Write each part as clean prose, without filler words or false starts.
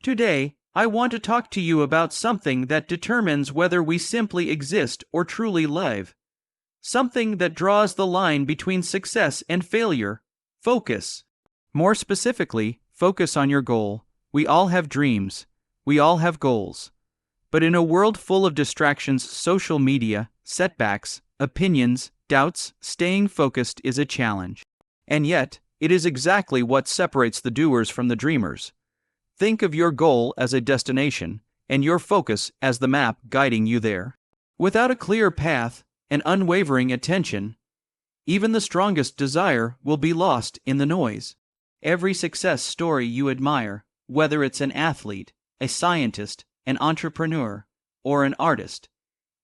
Today, I want to talk to you about something that determines whether we simply exist or truly live. Something that draws the line between success and failure: focus. More specifically, focus on your goal. We all have dreams. We all have goals. But in a world full of distractions, social media, setbacks, opinions, doubts, staying focused is a challenge. And yet, it is exactly what separates the doers from the dreamers. Think of your goal as a destination, and your focus as the map guiding you there. Without a clear path and unwavering attention, even the strongest desire will be lost in the noise. Every success story you admire, whether it's an athlete, a scientist, an entrepreneur, or an artist,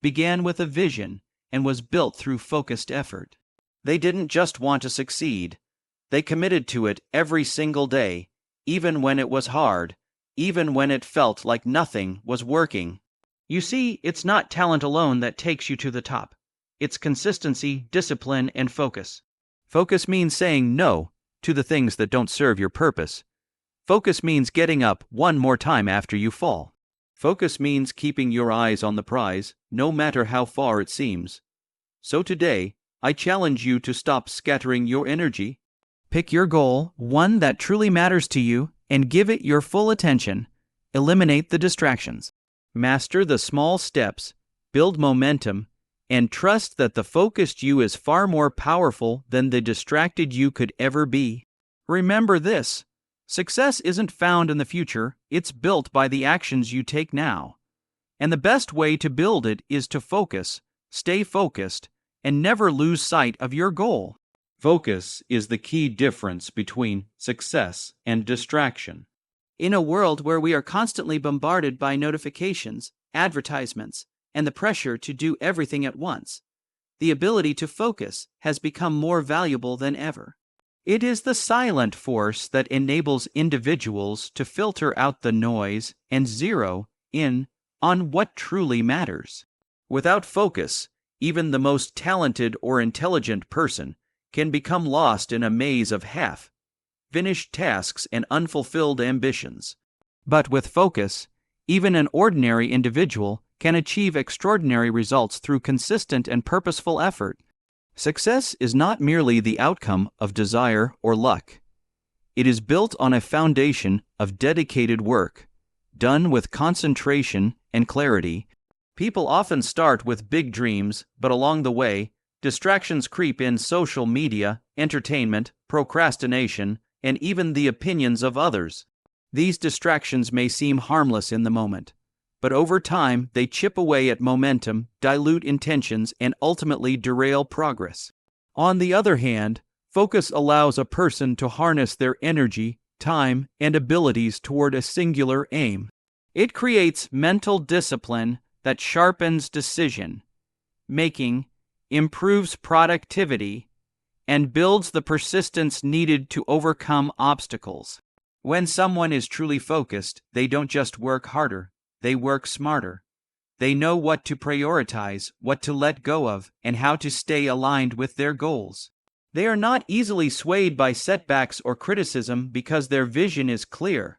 began with a vision and was built through focused effort. They didn't just want to succeed. They committed to it every single day, even when it was hard, even when it felt like nothing was working. You see, it's not talent alone that takes you to the top. It's consistency, discipline, and focus. Focus means saying no to the things that don't serve your purpose. Focus means getting up one more time after you fall. Focus means keeping your eyes on the prize, no matter how far it seems. So today, I challenge you to stop scattering your energy. Pick your goal, one that truly matters to you, and give it your full attention. Eliminate the distractions. Master the small steps, build momentum, and trust that the focused you is far more powerful than the distracted you could ever be. Remember this: success isn't found in the future, it's built by the actions you take now. And the best way to build it is to focus, stay focused, and never lose sight of your goal. Focus is the key difference between success and distraction. In a world where we are constantly bombarded by notifications, advertisements, and the pressure to do everything at once, the ability to focus has become more valuable than ever. It is the silent force that enables individuals to filter out the noise and zero in on what truly matters. Without focus, even the most talented or intelligent person can become lost in a maze of half-finished tasks and unfulfilled ambitions. But with focus, even an ordinary individual can achieve extraordinary results through consistent and purposeful effort. Success is not merely the outcome of desire or luck. It is built on a foundation of dedicated work, done with concentration and clarity. People often start with big dreams, but along the way, distractions creep in: social media, entertainment, procrastination, and even the opinions of others. These distractions may seem harmless in the moment, but over time they chip away at momentum, dilute intentions, and ultimately derail progress. On the other hand, focus allows a person to harness their energy, time, and abilities toward a singular aim. It creates mental discipline that sharpens decision making, improves productivity, and builds the persistence needed to overcome obstacles. When someone is truly focused, they don't just work harder, they work smarter. They know what to prioritize, what to let go of, and how to stay aligned with their goals. They are not easily swayed by setbacks or criticism because their vision is clear.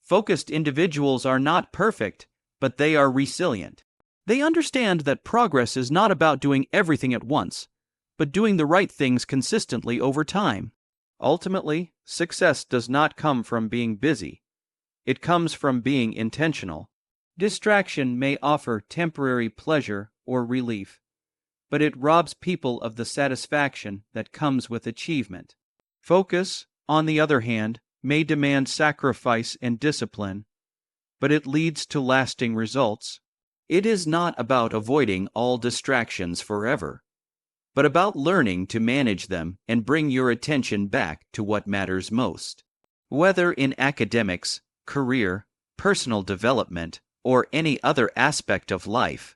Focused individuals are not perfect, but they are resilient. They understand that progress is not about doing everything at once, but doing the right things consistently over time. Ultimately, success does not come from being busy. It comes from being intentional. Distraction may offer temporary pleasure or relief, but it robs people of the satisfaction that comes with achievement. Focus, on the other hand, may demand sacrifice and discipline, but it leads to lasting results. It is not about avoiding all distractions forever, but about learning to manage them and bring your attention back to what matters most. Whether in academics, career, personal development, or any other aspect of life,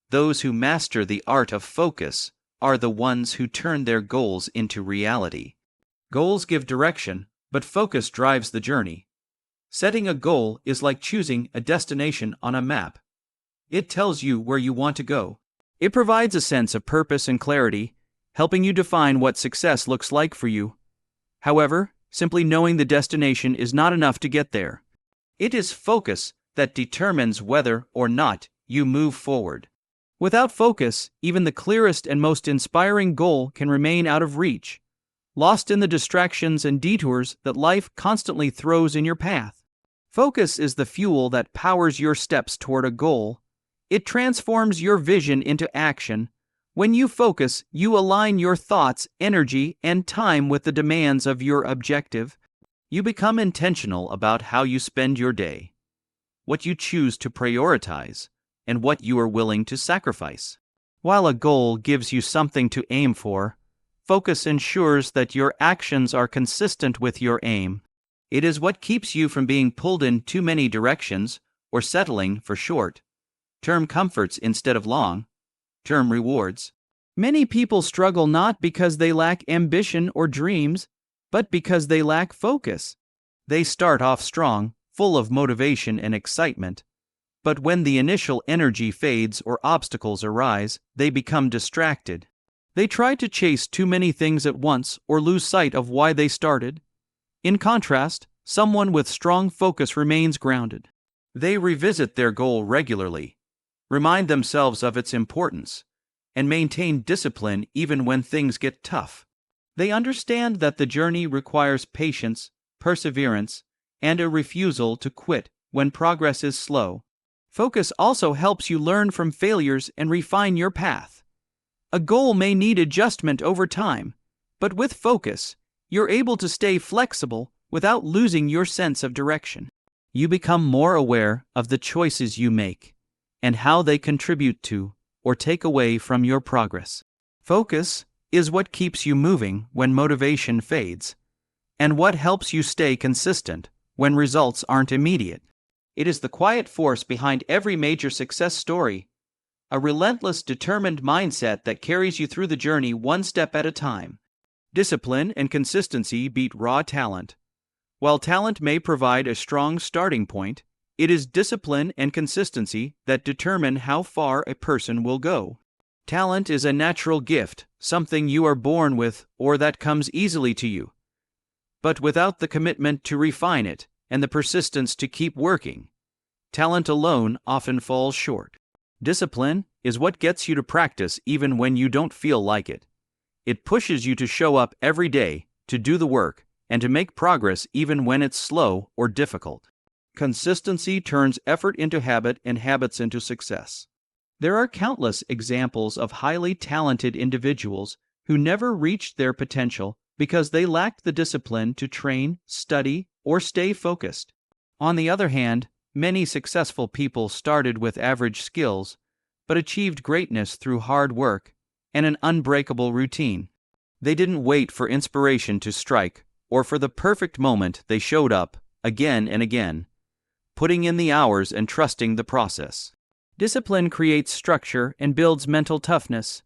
those who master the art of focus are the ones who turn their goals into reality. Goals give direction, but focus drives the journey. Setting a goal is like choosing a destination on a map. It tells you where you want to go. It provides a sense of purpose and clarity, helping you define what success looks like for you. However, simply knowing the destination is not enough to get there. It is focus that determines whether or not you move forward. Without focus, even the clearest and most inspiring goal can remain out of reach, lost in the distractions and detours that life constantly throws in your path. Focus is the fuel that powers your steps toward a goal. It transforms your vision into action. When you focus, you align your thoughts, energy, and time with the demands of your objective. You become intentional about how you spend your day, what you choose to prioritize, and what you are willing to sacrifice. While a goal gives you something to aim for, focus ensures that your actions are consistent with your aim. It is what keeps you from being pulled in too many directions or settling for short-term comforts instead of long-term rewards. Many people struggle not because they lack ambition or dreams, but because they lack focus. They start off strong, full of motivation and excitement, but when the initial energy fades or obstacles arise, they become distracted. They try to chase too many things at once or lose sight of why they started. In contrast, someone with strong focus remains grounded. They revisit their goal regularly, remind themselves of its importance, and maintain discipline even when things get tough. They understand that the journey requires patience, perseverance, and a refusal to quit when progress is slow. Focus also helps you learn from failures and refine your path. A goal may need adjustment over time, but with focus, you're able to stay flexible without losing your sense of direction. You become more aware of the choices you make and how they contribute to or take away from your progress. Focus is what keeps you moving when motivation fades, and what helps you stay consistent when results aren't immediate. It is the quiet force behind every major success story, a relentless, determined mindset that carries you through the journey one step at a time. Discipline and consistency beat raw talent. While talent may provide a strong starting point, it is discipline and consistency that determine how far a person will go. Talent is a natural gift, something you are born with or that comes easily to you. But without the commitment to refine it and the persistence to keep working, talent alone often falls short. Discipline is what gets you to practice even when you don't feel like it. It pushes you to show up every day, to do the work, and to make progress even when it's slow or difficult. Consistency turns effort into habit and habits into success. There are countless examples of highly talented individuals who never reached their potential because they lacked the discipline to train, study, or stay focused. On the other hand, many successful people started with average skills, but achieved greatness through hard work and an unbreakable routine. They didn't wait for inspiration to strike or for the perfect moment. They showed up again and again, putting in the hours and trusting the process. Discipline creates structure and builds mental toughness,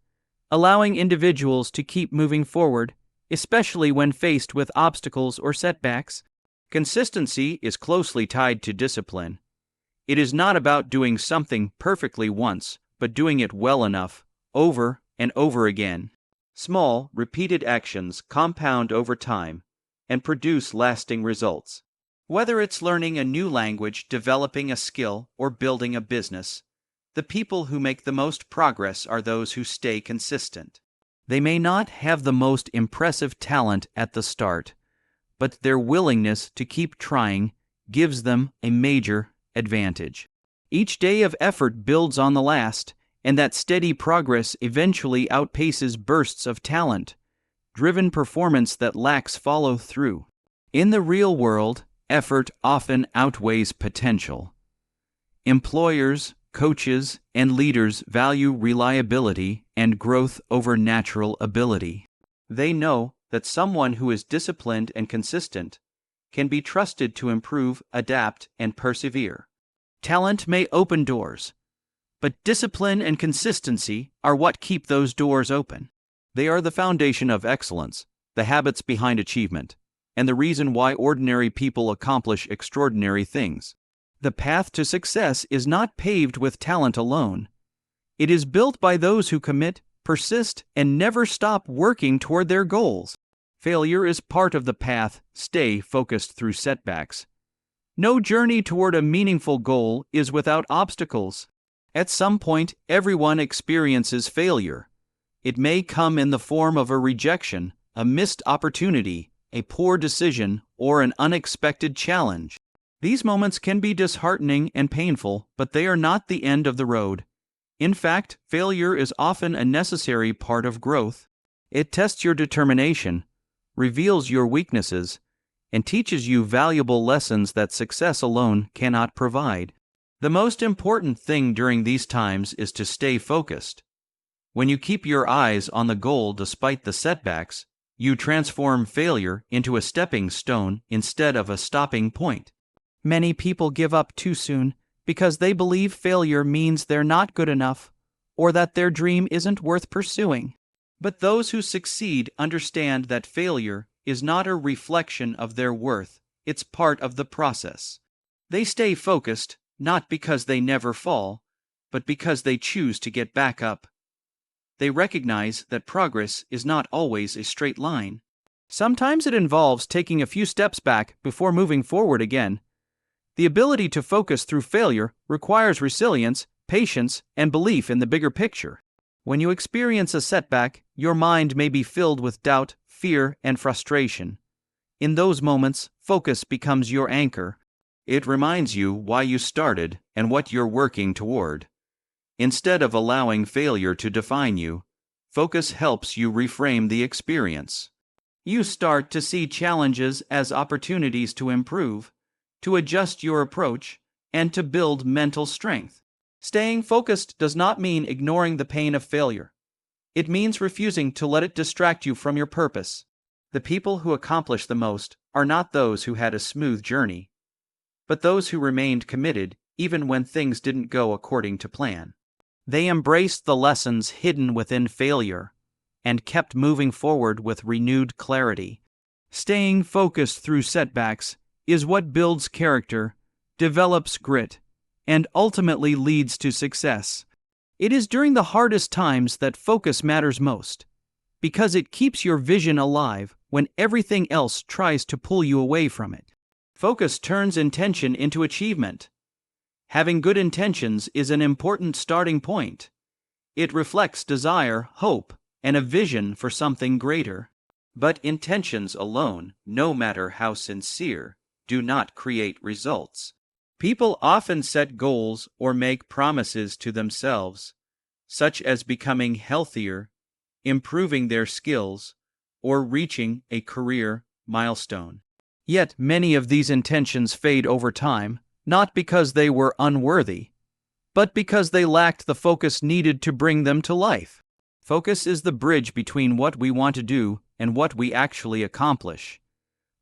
allowing individuals to keep moving forward, especially when faced with obstacles or setbacks. Consistency is closely tied to discipline. It is not about doing something perfectly once, but doing it well enough, over and over again. Small, repeated actions compound over time and produce lasting results. Whether it's learning a new language, developing a skill, or building a business, the people who make the most progress are those who stay consistent. They may not have the most impressive talent at the start, but their willingness to keep trying gives them a major advantage. Each day of effort builds on the last, and that steady progress eventually outpaces bursts of talent-driven performance that lacks follow-through. In the real world, effort often outweighs potential. Employers, coaches, and leaders value reliability and growth over natural ability. They know that someone who is disciplined and consistent can be trusted to improve, adapt, and persevere. Talent may open doors, but discipline and consistency are what keep those doors open. They are the foundation of excellence, the habits behind achievement, and the reason why ordinary people accomplish extraordinary things. The path to success is not paved with talent alone. It is built by those who commit, persist, and never stop working toward their goals. Failure is part of the path. Stay focused through setbacks. No journey toward a meaningful goal is without obstacles. At some point, everyone experiences failure. It may come in the form of a rejection, a missed opportunity, a poor decision, or an unexpected challenge. These moments can be disheartening and painful, but they are not the end of the road. In fact, failure is often a necessary part of growth. It tests your determination, reveals your weaknesses, and teaches you valuable lessons that success alone cannot provide. The most important thing during these times is to stay focused. When you keep your eyes on the goal despite the setbacks, you transform failure into a stepping stone instead of a stopping point. Many people give up too soon because they believe failure means they're not good enough or that their dream isn't worth pursuing. But those who succeed understand that failure is not a reflection of their worth, it's part of the process. They stay focused, not because they never fall, but because they choose to get back up. They recognize that progress is not always a straight line. Sometimes it involves taking a few steps back before moving forward again. The ability to focus through failure requires resilience, patience, and belief in the bigger picture. When you experience a setback, your mind may be filled with doubt, fear, and frustration. In those moments, focus becomes your anchor. It reminds you why you started and what you're working toward. Instead of allowing failure to define you, focus helps you reframe the experience. You start to see challenges as opportunities to improve, to adjust your approach, and to build mental strength. Staying focused does not mean ignoring the pain of failure. It means refusing to let it distract you from your purpose. The people who accomplish the most are not those who had a smooth journey, but those who remained committed even when things didn't go according to plan. They embraced the lessons hidden within failure and kept moving forward with renewed clarity. Staying focused through setbacks is what builds character, develops grit, and ultimately leads to success. It is during the hardest times that focus matters most, because it keeps your vision alive when everything else tries to pull you away from it. Focus turns intention into achievement. Having good intentions is an important starting point. It reflects desire, hope, and a vision for something greater. But intentions alone, no matter how sincere, do not create results. People often set goals or make promises to themselves, such as becoming healthier, improving their skills, or reaching a career milestone. Yet many of these intentions fade over time, not because they were unworthy, but because they lacked the focus needed to bring them to life. Focus is the bridge between what we want to do and what we actually accomplish.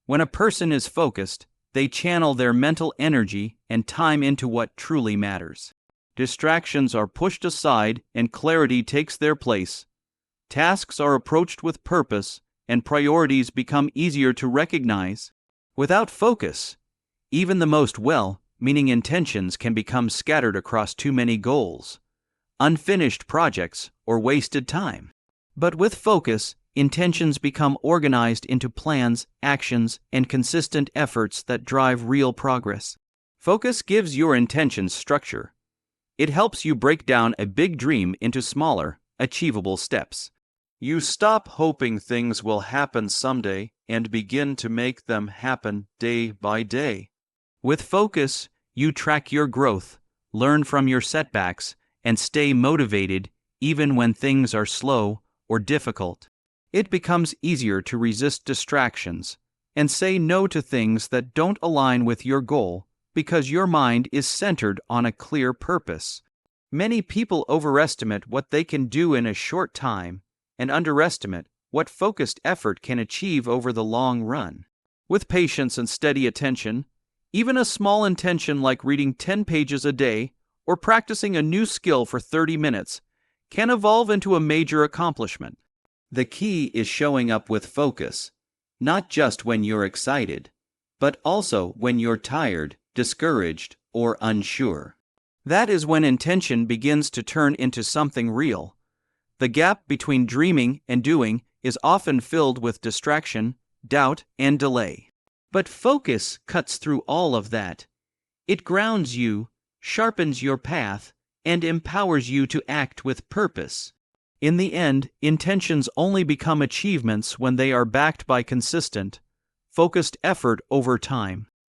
When a person is focused, they channel their mental energy and time into what truly matters. Distractions are pushed aside and clarity takes their place. Tasks are approached with purpose and priorities become easier to recognize. Without focus, even the most well-meaning intentions can become scattered across too many goals, unfinished projects, or wasted time. But with focus, intentions become organized into plans, actions, and consistent efforts that drive real progress. Focus gives your intentions structure. It helps you break down a big dream into smaller, achievable steps. You stop hoping things will happen someday and begin to make them happen day by day. With focus, you track your growth, learn from your setbacks, and stay motivated even when things are slow or difficult. It becomes easier to resist distractions and say no to things that don't align with your goal because your mind is centered on a clear purpose. Many people overestimate what they can do in a short time and underestimate what focused effort can achieve over the long run. With patience and steady attention, even a small intention like reading 10 pages a day or practicing a new skill for 30 minutes can evolve into a major accomplishment. The key is showing up with focus, not just when you're excited, but also when you're tired, discouraged, or unsure. That is when intention begins to turn into something real. The gap between dreaming and doing is often filled with distraction, doubt, and delay. But focus cuts through all of that. It grounds you, sharpens your path, and empowers you to act with purpose. In the end, intentions only become achievements when they are backed by consistent, focused effort over time.